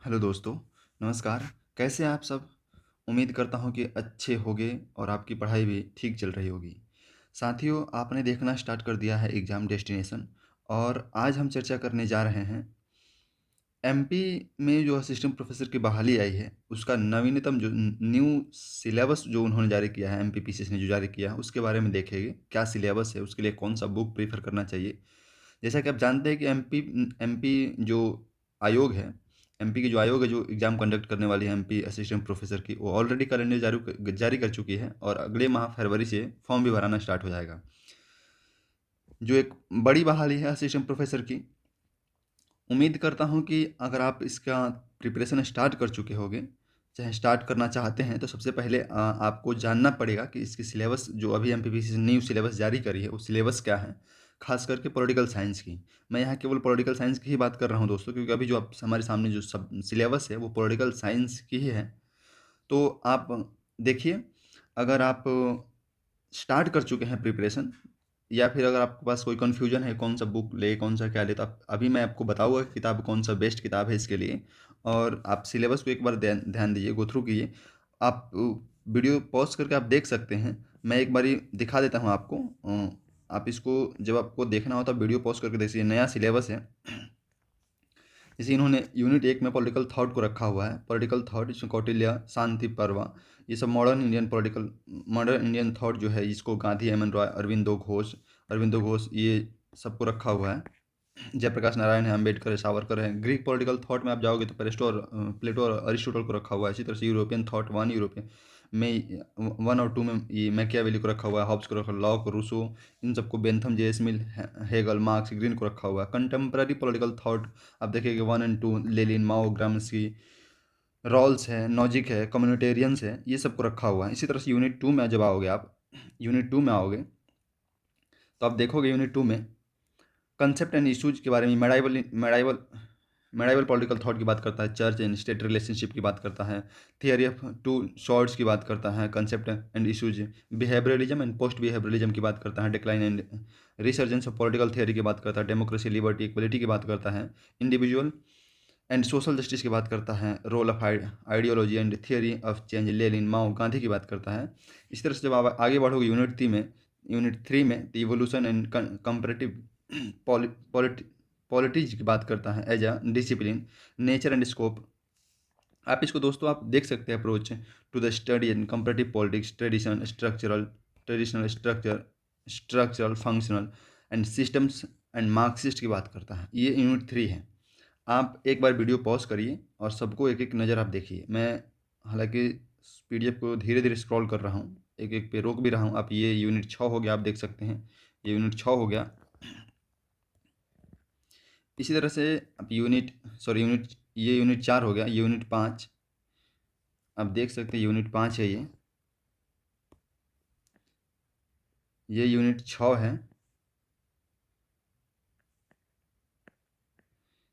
Hello दोस्तों, नमस्कार। कैसे हैं आप सब? उम्मीद करता हूँ कि अच्छे होंगे और आपकी पढ़ाई भी ठीक चल रही होगी। साथियों, आपने देखना स्टार्ट कर दिया है एग्ज़ाम डेस्टिनेशन और आज हम चर्चा करने जा रहे हैं एमपी में जो असिस्टेंट प्रोफ़ेसर की बहाली आई है, उसका नवीनतम जो न्यू सिलेबस जो उन्होंने जारी किया है, एमपीपीसीएस ने जो जारी किया है, उसके बारे में देखेंगे। क्या सिलेबस है, उसके लिए कौन-सा बुक प्रेफ़र करना चाहिए। जैसा कि आप जानते हैं कि एमपी जो आयोग है, एमपी की जो आयोग है जो एग्ज़ाम कंडक्ट करने वाली है एमपी असिस्टेंट प्रोफ़ेसर की, वो ऑलरेडी कैलेंडर जारी कर चुकी है और अगले माह फरवरी से फॉर्म भी भराना स्टार्ट हो जाएगा। जो एक बड़ी बहाली है असिस्टेंट प्रोफ़ेसर की, उम्मीद करता हूँ कि अगर आप इसका प्रिपरेशन स्टार्ट कर चुके होंगे, चाहे स्टार्ट करना चाहते हैं, तो सबसे पहले आपको जानना पड़ेगा कि इसकी सिलेबस जो अभी एमपीपीसी ने न्यू सिलेबस जारी करी है, वो सिलेबस क्या है? ख़ास करके पॉलिटिकल साइंस की। मैं यहाँ केवल पॉलिटिकल साइंस की ही बात कर रहा हूँ दोस्तों, क्योंकि अभी जो आप हमारे सामने जो सब सिलेबस है, वो पॉलिटिकल साइंस की ही है। तो आप देखिए, अगर आप स्टार्ट कर चुके हैं प्रिपरेशन या फिर अगर आपके पास कोई कन्फ्यूजन है कौन सा बुक ले कौन सा क्या ले, तो आप अभी मैं आपको बताऊंगा कि किताब कौन सा बेस्ट किताब है इसके लिए। और आप सिलेबस को एक बार ध्यान ध्यान दीजिए, गो थ्रू कीजिए। आप वीडियो पॉज करके आप देख सकते हैं। मैं एक बारी दिखा देता हूँ आपको। आप इसको जब आपको देखना हो तो वीडियो पॉज करके देखिए। नया सिलेबस है। जैसे इन्होंने यूनिट 1 में पॉलिटिकल थॉट को रखा हुआ है। पॉलिटिकल थॉट इसमें कौटिल्य, शांति पर्व, ये सब मॉडर्न इंडियन थॉट जो है, इसको गांधी, एम एन रॉय, अरविंदो घोष ये सबको रखा हुआ है। जयप्रकाश नारायण है, अम्बेडकर है, सावरकर है। ग्रीक पॉलिटिकल थॉट में आप जाओगे तो प्लेटो और अरिस्टोटल को रखा हुआ है। इसी तरह से यूरोपियन थॉट यूरोपियन में 1 और 2 में ये मैकियावेली को रखा हुआ है, हॉब्स को रखा, लॉक, रूसो, इन सबको, बेंथम, जे एस मिल, हेगल, मार्क्स, ग्रीन को रखा हुआ है। कंटेम्प्रेरी पॉलिटिकल थॉट आप देखिए 1 and 2, Lenin, Mao, Gramsci, Rawls है, नॉजिक है, कम्युनिटेरियंस है, ये सबको रखा हुआ है। इसी तरह से यूनिट 2 में जब आओगे आप, यूनिट 2 में आओगे तो आप देखोगे यूनिट 2 में कंसेप्ट एंड इशूज के बारे में मेडाइवल पॉलिटिकल थॉट की बात करता है, चर्च एंड स्टेट रिलेशनशिप की बात करता है, थियरी ऑफ टू शॉर्ट्स की बात करता है, concept and issues, behaviourism and post behaviourism की बात करता है, decline and resurgence of political theory की बात करता है, डेमोक्रेसी, लिबर्टी, इक्वलिटी की बात करता है, इंडिविजुअल एंड सोशल जस्टिस की बात करता है, role of ideology and theory of change, Lenin, Mao, Gandhi की बात करता है। इस तरह से जब आप आगे बढ़ोगे यूनिट 3 में इवोल्यूशन एंड कंपैरेटिव पॉलिटिक्स की बात करता है, as a discipline, nature and scope. आप इसको दोस्तों आप देख सकते हैं। Approach to the study and comparative politics, traditional structural functional and systems and Marxist की बात करता है। ये यूनिट 3 है। आप एक बार वीडियो पॉज करिए और सबको एक एक नज़र आप देखिए। मैं हालांकि पीडीएफ को धीरे धीरे स्क्रॉल कर रहा हूँ, एक एक पे रोक भी रहा हूँ। आप ये यूनिट 6 हो गया, आप देख सकते हैं ये यूनिट 6 हो गया। इसी तरह से आप यूनिट 4 हो गया, यूनिट 5 आप देख सकते हैं, यूनिट 5 है ये यूनिट 6 है,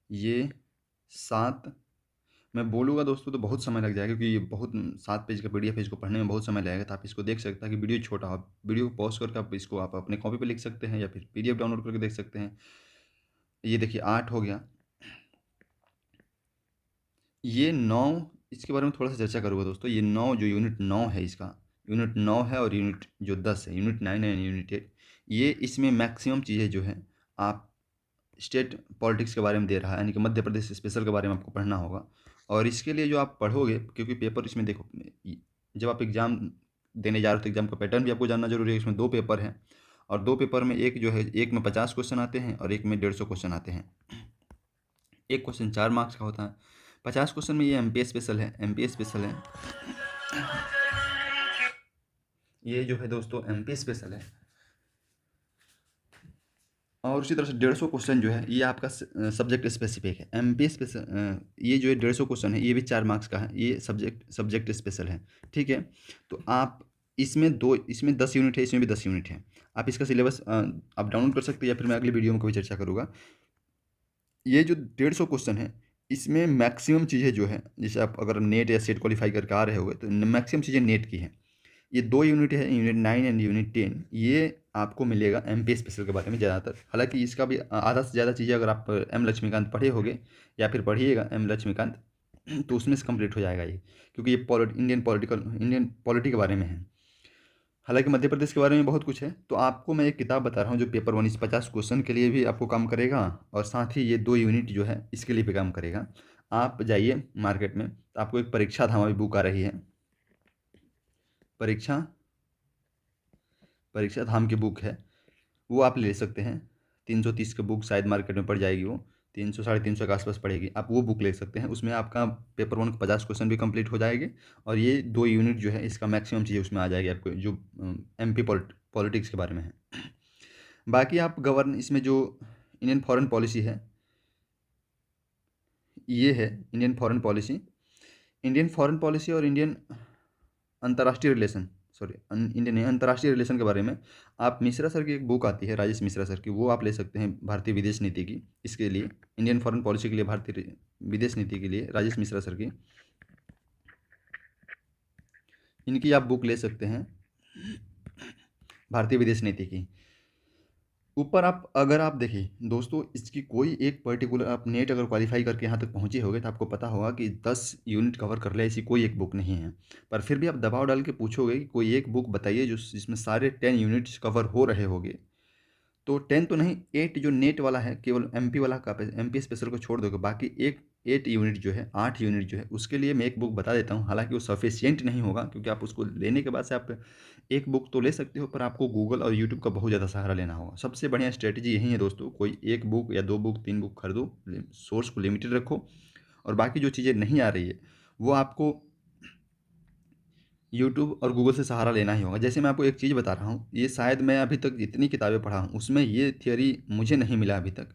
ये 7। मैं बोलूँगा दोस्तों तो बहुत समय लग जाएगा, क्योंकि ये बहुत 7 पेज का पीडीएफ है, इसको पढ़ने में बहुत समय लगेगा। तो आप इसको देख सकते हैं कि वीडियो छोटा हो, आप वीडियो को पॉज करके आप इसको आप अपने कॉपी पे लिख सकते हैं या फिर पीडीएफ डाउनलोड करके देख सकते हैं। ये देखिए 8 हो गया, ये 9। इसके बारे में थोड़ा सा चर्चा करूँगा दोस्तों। ये 9 जो यूनिट 9 है, इसका यूनिट 9 है, और यूनिट जो 10 है, यूनिट 9 एंड यूनिट 8, ये इसमें मैक्सिमम चीज़ें जो है आप स्टेट पॉलिटिक्स के बारे में दे रहा है, यानी कि मध्य प्रदेश स्पेशल के बारे में आपको पढ़ना होगा। और इसके लिए जो आप पढ़ोगे, क्योंकि पेपर इसमें देखो, जब आप एग्ज़ाम देने जा रहे हो तो एग्ज़ाम का पैटर्न भी आपको जानना जरूरी है। इसमें 2 पेपर हैं और 2 पेपर में एक जो है, एक में 50 क्वेश्चन आते हैं और एक में 150 क्वेश्चन आते हैं। एक क्वेश्चन 4 मार्क्स का होता है। 50 क्वेश्चन में ये एमपी स्पेशल है, ये जो है दोस्तों एमपी स्पेशल है। और उसी तरह से 150 क्वेश्चन जो है ये आपका सब्जेक्ट स्पेसिफिक है। एमपी स्पेशल ये जो है 150 क्वेश्चन है, ये भी 4 मार्क्स का है, ये सब्जेक्ट स्पेशल है। ठीक है, तो आप इसमें 10 यूनिट है, इसमें भी 10 यूनिट है। आप इसका सिलेबस आप डाउनलोड कर सकते हैं या फिर मैं अगली वीडियो में कभी चर्चा करूँगा। ये जो 150 क्वेश्चन है, इसमें मैक्सिमम चीज़ें जो है, जैसे आप अगर नेट या सेट क्वालिफाई करके आ रहे होगे तो मैक्सिमम चीज़ें नेट की हैं। ये 2 यूनिट है, यूनिट 9 एंड यूनिट 10, ये आपको मिलेगा एमपी स्पेशल के बारे में ज़्यादातर। हालांकि इसका भी आधा से ज़्यादा चीज़ें अगर आप एम लक्ष्मीकांत पढ़े होगे या फिर पढ़िएगा एम लक्ष्मीकांत, तो उसमें से कंप्लीट हो जाएगा ये, क्योंकि ये इंडियन पॉलिटी के बारे में है। हालांकि मध्य प्रदेश के बारे में बहुत कुछ है, तो आपको मैं एक किताब बता रहा हूँ जो पेपर वन इस 50 क्वेश्चन के लिए भी आपको काम करेगा, और साथ ही ये 2 यूनिट जो है इसके लिए भी काम करेगा। आप जाइए मार्केट में, तो आपको एक परीक्षा धाम अभी बुक आ रही है, परीक्षा परीक्षा धाम की बुक है, वो आप ले सकते हैं। 330 की बुक शायद मार्केट में पड़ जाएगी, वो 300 350 के आसपास पड़ेगी। आप वो बुक ले सकते हैं, उसमें आपका पेपर वन के 50 क्वेश्चन भी कंप्लीट हो जाएंगे, और ये 2 यूनिट जो है इसका मैक्सिमम चीज़ें उसमें आ जाएगी आपको, जो MP पॉलिटिक्स के बारे में है। बाकी आप गवर्न इसमें जो इंडियन फॉरेन पॉलिसी है, ये है इंडियन फॉरेन पॉलिसी और इंडियन अंतर्राष्ट्रीय रिलेशन, सॉरी इंडियन नहीं, अंतर्राष्ट्रीय रिलेशन के बारे में आप मिश्रा सर की एक बुक आती है, राजेश मिश्रा सर की, वो आप ले सकते हैं भारतीय विदेश नीति की। इसके लिए इंडियन फॉरेन पॉलिसी के लिए, भारतीय विदेश नीति के लिए राजेश मिश्रा सर की, इनकी आप बुक ले सकते हैं, भारतीय विदेश नीति की। ऊपर आप अगर आप देखिए दोस्तों, इसकी कोई एक पर्टिकुलर, आप नेट अगर क्वालिफाई करके यहाँ तक पहुँचे होगे तो आपको पता होगा कि 10 यूनिट कवर कर ले, ऐसी कोई एक बुक नहीं है। पर फिर भी आप दबाव डाल के पूछोगे कि कोई एक बुक बताइए जो जिसमें सारे 10 यूनिट्स कवर हो रहे होंगे, तो 10 तो नहीं, 8 जो नेट वाला है, केवल MP वाला का, MP स्पेशल को छोड़ दोगे, बाकी एक 8 यूनिट जो है, 8 यूनिट जो है, उसके लिए मैं एक बुक बता देता हूँ। हालांकि वो सफिशियंट नहीं होगा, क्योंकि आप उसको लेने के बाद से आप एक बुक तो ले सकते हो, पर आपको गूगल और यूट्यूब का बहुत ज़्यादा सहारा लेना होगा। सबसे बढ़िया स्ट्रेटजी यही है दोस्तों, कोई एक बुक या 2 बुक 3 बुक खरीदो, सोर्स को लिमिटेड रखो, और बाकी जो चीज़ें नहीं आ रही है वो आपको यूट्यूब और गूगल से सहारा लेना ही होगा। जैसे मैं आपको एक चीज़ बता रहा हूँ, ये शायद मैं अभी तक जितनी किताबें पढ़ा हूँ उसमें ये थियोरी मुझे नहीं मिला अभी तक।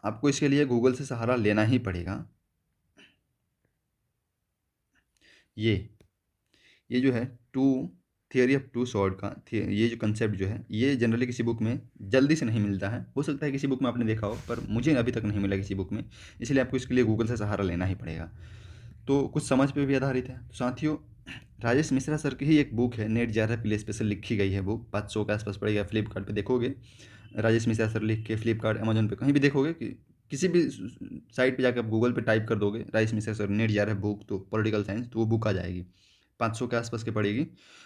आपको इसके लिए गूगल से सहारा लेना ही पड़ेगा। ये ये जो है two theory of two sword का ये जो कंसेप्ट जो है, ये जनरली किसी बुक में जल्दी से नहीं मिलता है। हो सकता है किसी बुक में आपने देखा हो, पर मुझे अभी तक नहीं मिला किसी बुक में, इसलिए आपको इसके लिए गूगल से सहारा लेना ही पड़ेगा। तो कुछ समझ पे भी आधारित है। तो साथियों, राजेश मिश्रा सर की ही एक बुक है, नेट JRF के लिए स्पेशल लिखी गई है बुक, 500 के आसपास पड़ेगा। फ्लिपकार्ट पे देखोगे राजेश मिश्रा सर लिख के, फ्लिपकार्ट अमेजोन पे कहीं भी देखोगे कि किसी भी साइट पे जाकर आप गूगल पे टाइप कर दोगे Rajesh Mishra sir net JRF book, तो पॉलिटिकल साइंस, तो वो बुक आ जाएगी, 500 के आसपास की पड़ेगी,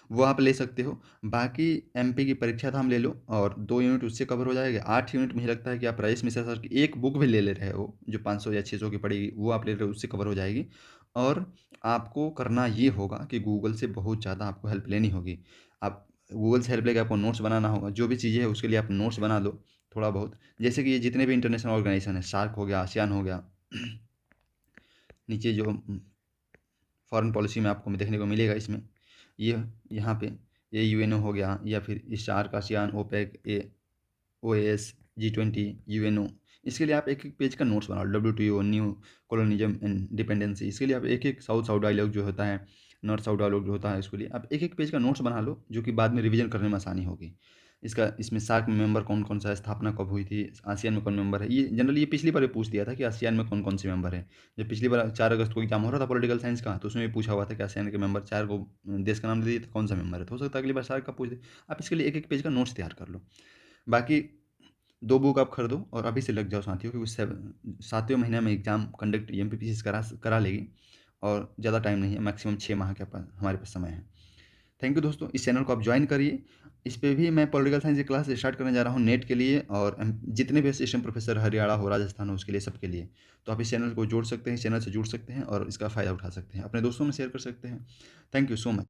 वो आप ले सकते हो। बाकी MP की परीक्षा धाम ले लो, और 2 यूनिट उससे कवर हो जाएगा। 8 यूनिट मुझे लगता है कि आप राजेश मिश्रा सर की एक बुक भी ले रहे हो जो 500 या 600 की पड़ेगी, वो आप ले रहे हो, उससे कवर हो जाएगी। और आपको करना ये होगा कि गूगल से बहुत ज़्यादा आपको हेल्प लेनी होगी। आप गूगल से हेल्प लेके आपको नोट्स बनाना होगा, जो भी चीज़ें हैं उसके लिए आप नोट्स बना लो थोड़ा बहुत। जैसे कि ये जितने भी इंटरनेशनल ऑर्गेनाइजेशन है, सार्क हो गया, आसियान हो गया, नीचे जो फॉरेन पॉलिसी में आपको देखने को मिलेगा इसमें, ये यहाँ पे ये UNO हो गया, या फिर SAARC, ASEAN, OPEC, OAS, G20, UNO, इसके लिए आप एक एक पेज का नोट्स बना लो। WTO, new colonialism and dependency, इसके लिए आप एक एक साउथ साउथ डायलॉग जो होता है, नॉर्थ साउथ डायलॉग जो होता है, इसके लिए आप एक एक पेज का नोट्स बना लो, जो कि बाद में रिवीजन करने में आसानी होगी। इसमें सार्क में मेंबर कौन कौन सा है, स्थापना कब हुई थी, आसियान में कौन मेंबर है, ये जनरली ये पिछली बार पूछ दिया था कि आसियान में कौन कौन से मेंबर है। जब पिछली बार 4 अगस्त को एग्जाम हो रहा था पॉलिटिकल साइंस का, तो उसमें भी पूछा हुआ था कि आसियान के मेंबर 4 को देश का नाम दे दिए, तो कौन सा मेंबर है। तो हो सकता है अगली बार सार्क का पूछ दे। आप इसके लिए एक एक पेज का नोट्स तैयार कर लो। बाकी 2 बुक आप खरीदो और अभी से लग जाओ साथियों, क्योंकि 7वें महीने में एग्ज़ाम कंडक्ट MPPC करा लेगी, और ज़्यादा टाइम नहीं है, मैक्सिमम 6 माह के पास हमारे पास समय है। थैंक यू दोस्तों, इस चैनल को आप ज्वाइन करिए। इस पे भी मैं पॉलिटिकल साइंस की क्लास स्टार्ट करने जा रहा हूँ नेट के लिए, और जितने भी असिस्टेंट प्रोफेसर हरियाणा हो, राजस्थान हो, उसके लिए, सबके लिए। तो आप इस चैनल को जोड़ सकते हैं, चैनल से जुड़ सकते हैं और इसका फ़ायदा उठा सकते हैं, अपने दोस्तों में शेयर कर सकते हैं। Thank you so much.